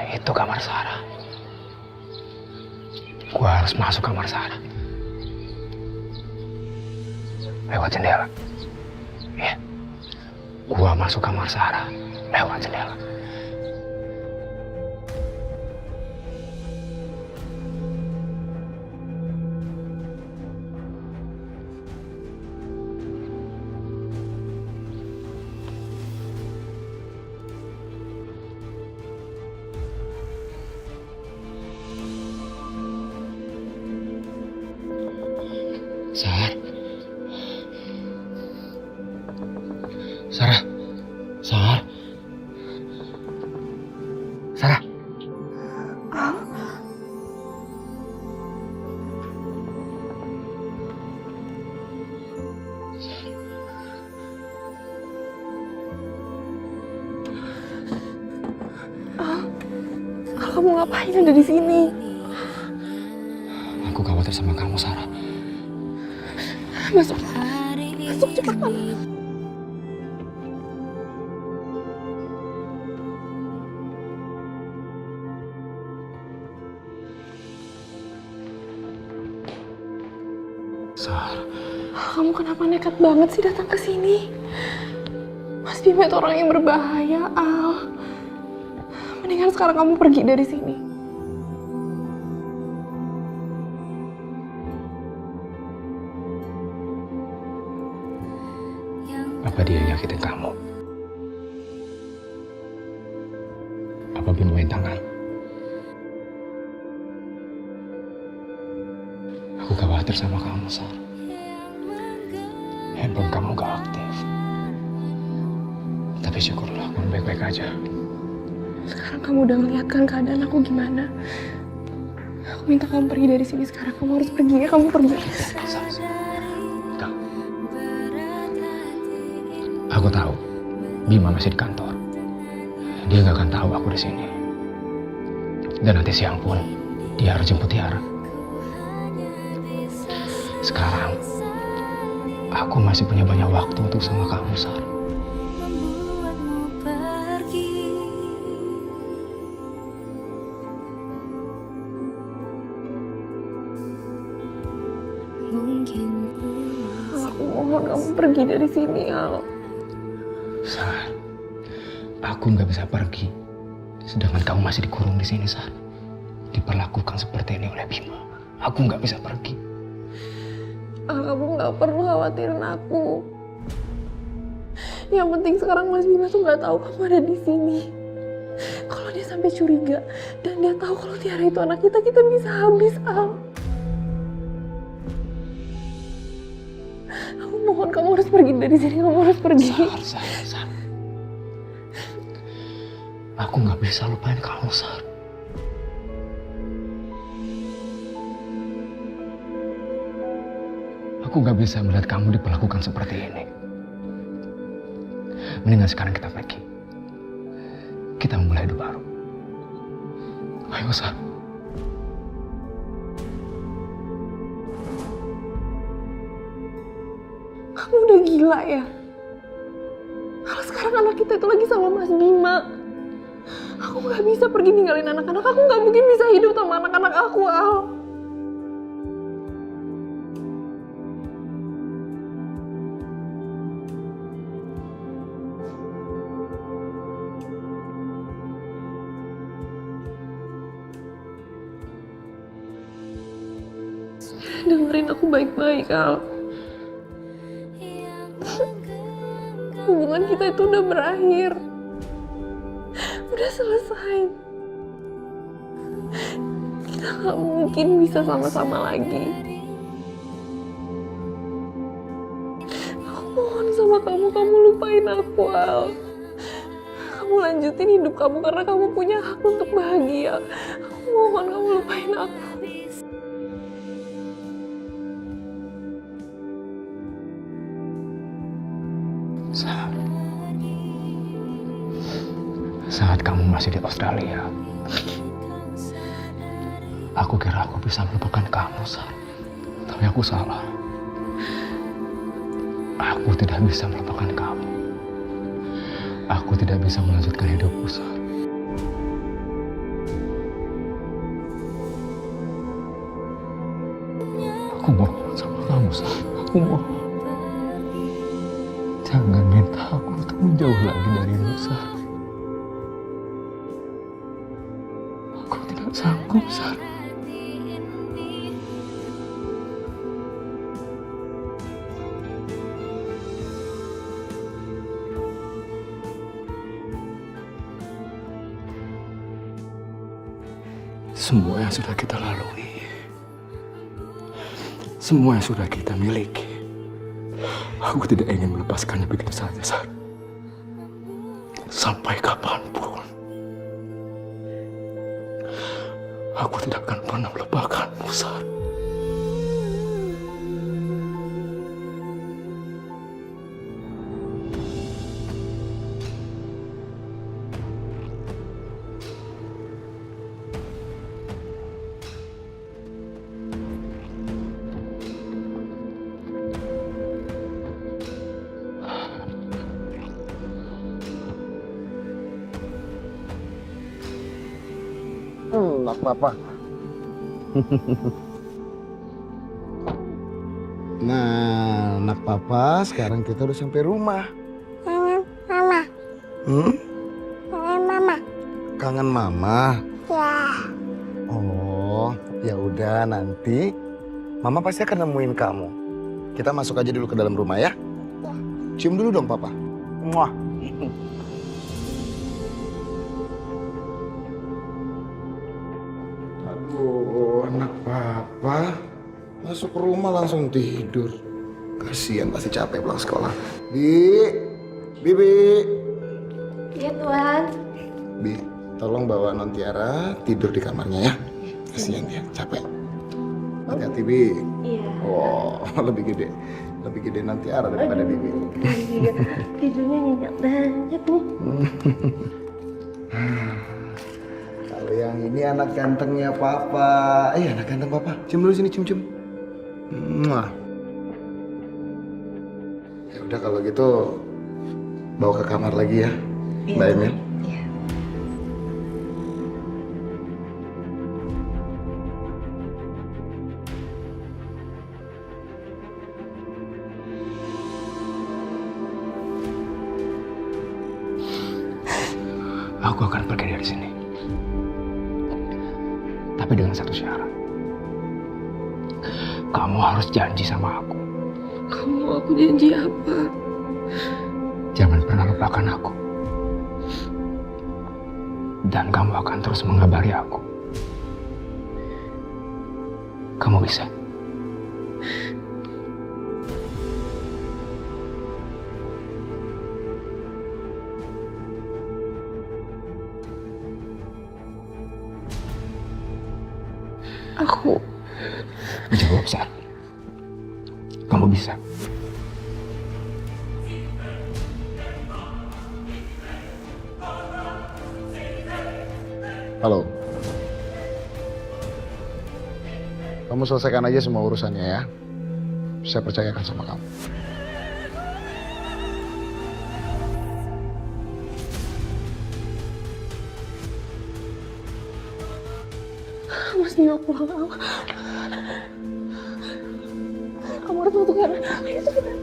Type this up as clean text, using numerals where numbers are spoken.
Itu kamar Sarah. Gua harus masuk kamar Sarah. Lewat jendela. Iya. Gua masuk kamar Sarah lewat jendela. Sarah. Sarah. Sarah. Sarah. Kamu ngapain ada di sini? Aku khawatir sama kamu, Sarah. Masuk cepat kamu. Sarah. Kamu kenapa nekat banget sih datang ke sini? Mas Bima itu orang yang berbahaya, Al. Mendingan sekarang kamu pergi dari sini. Apa dia yang nyakitin kamu? Apa Bima main tangan? Aku khawatir sama kamu, Sarah. Handphone kamu gak aktif. Tapi syukurlah kamu baik-baik aja. Sekarang kamu udah ngeliat kan keadaan aku gimana. Aku minta kamu pergi dari sini sekarang. Kamu harus pergi ya, kamu pergi. Enggak. Aku tahu Bima masih di kantor. Dia gak akan tahu aku di sini. Dan nanti siang pun dia harus jemput Tiara. Sekarang aku masih punya banyak waktu untuk sama kamu, Sarah. Aku mohon kamu pergi dari sini, Al. Sarah, aku nggak bisa pergi. Sedangkan kamu masih dikurung di sini, Sarah. Diperlakukan seperti ini oleh Bima. Aku nggak bisa pergi. Kamu nggak perlu khawatirin aku. Yang penting sekarang Mas Bima tuh nggak tahu kamu ada di sini. Kalau dia sampai curiga dan dia tahu kalau Tiara itu anak kita, kita bisa habis, Al. Aku mohon kamu harus pergi dari sini, kamu harus pergi. Sarah. Aku nggak bisa lupain kamu, Sarah. Aku gak bisa melihat kamu diperlakukan seperti ini. Mendingan sekarang kita pergi. Kita memulai hidup baru. Ayo, Sarah. Kamu udah gila ya? Kalau sekarang anak kita itu lagi sama Mas Bima. Aku gak bisa pergi ninggalin anak-anak. Aku gak mungkin bisa hidup sama anak-anak aku, Al. Dengerin aku baik-baik, Al. Hubungan kita itu udah berakhir. Udah selesai. Kita gak mungkin bisa sama-sama lagi. Aku mohon sama kamu lupain aku, Al. Kamu lanjutin hidup kamu karena kamu punya hak untuk bahagia. Aku mohon kamu lupain aku. Saat kamu masih di Australia, aku kira aku bisa melupakan kamu, Sarah. Tapi aku salah. Aku tidak bisa melupakan kamu. Aku tidak bisa melanjutkan hidupku, Sarah. Aku mohon sama kamu, Sar. Aku mohon. Jangan minta aku untuk menjauh lagi darimu, Sar. Aku tidak sanggup, Sar. Semua yang sudah kita lalui, semua yang sudah kita miliki, aku tidak ingin melepaskannya begitu saja, Sar. Sampai kapanpun, aku tidak akan pernah melupakanmu, Sar. Anak papa. Nah, anak papa, sekarang kita udah sampai rumah. Kangen mama. Kangen mama. Kangen mama? Ya. Oh, ya udah nanti mama pasti akan nemuin kamu. Kita masuk aja dulu ke dalam rumah ya. Ya. Cium dulu dong papa. Muah. Aduh, anak papa masuk ke rumah langsung tidur. Kasihan pasti capek pulang sekolah. Bibi. Iya Tuhan. Bi, tolong bawa Non Tiara tidur di kamarnya ya. Kasihan dia, capek. Hati-hati Bi. Iya. Oh, lebih gede Non Tiara daripada Bibi. Iya. Tidurnya nyenyak banget nih. Kalau yang ini anak gantengnya papa. Anak ganteng papa. Cium dulu sini, cium. Muah. Ya udah kalau gitu bawa ke kamar lagi ya. Mbak Emil. Iya. Aku akan pergi dari sini. Tapi dengan satu syarat. Kamu harus janji sama aku. Kamu mau aku janji apa? Jangan pernah lupakan aku. Dan kamu akan terus mengabari aku. Kamu bisa? Aku Jawab, Sar. Kamu bisa. Halo. Kamu selesaikan aja semua urusannya ya. Saya percayakan sama kamu. Mas Nino pulang. Kamu harus bantu kan? Ayo cepetan.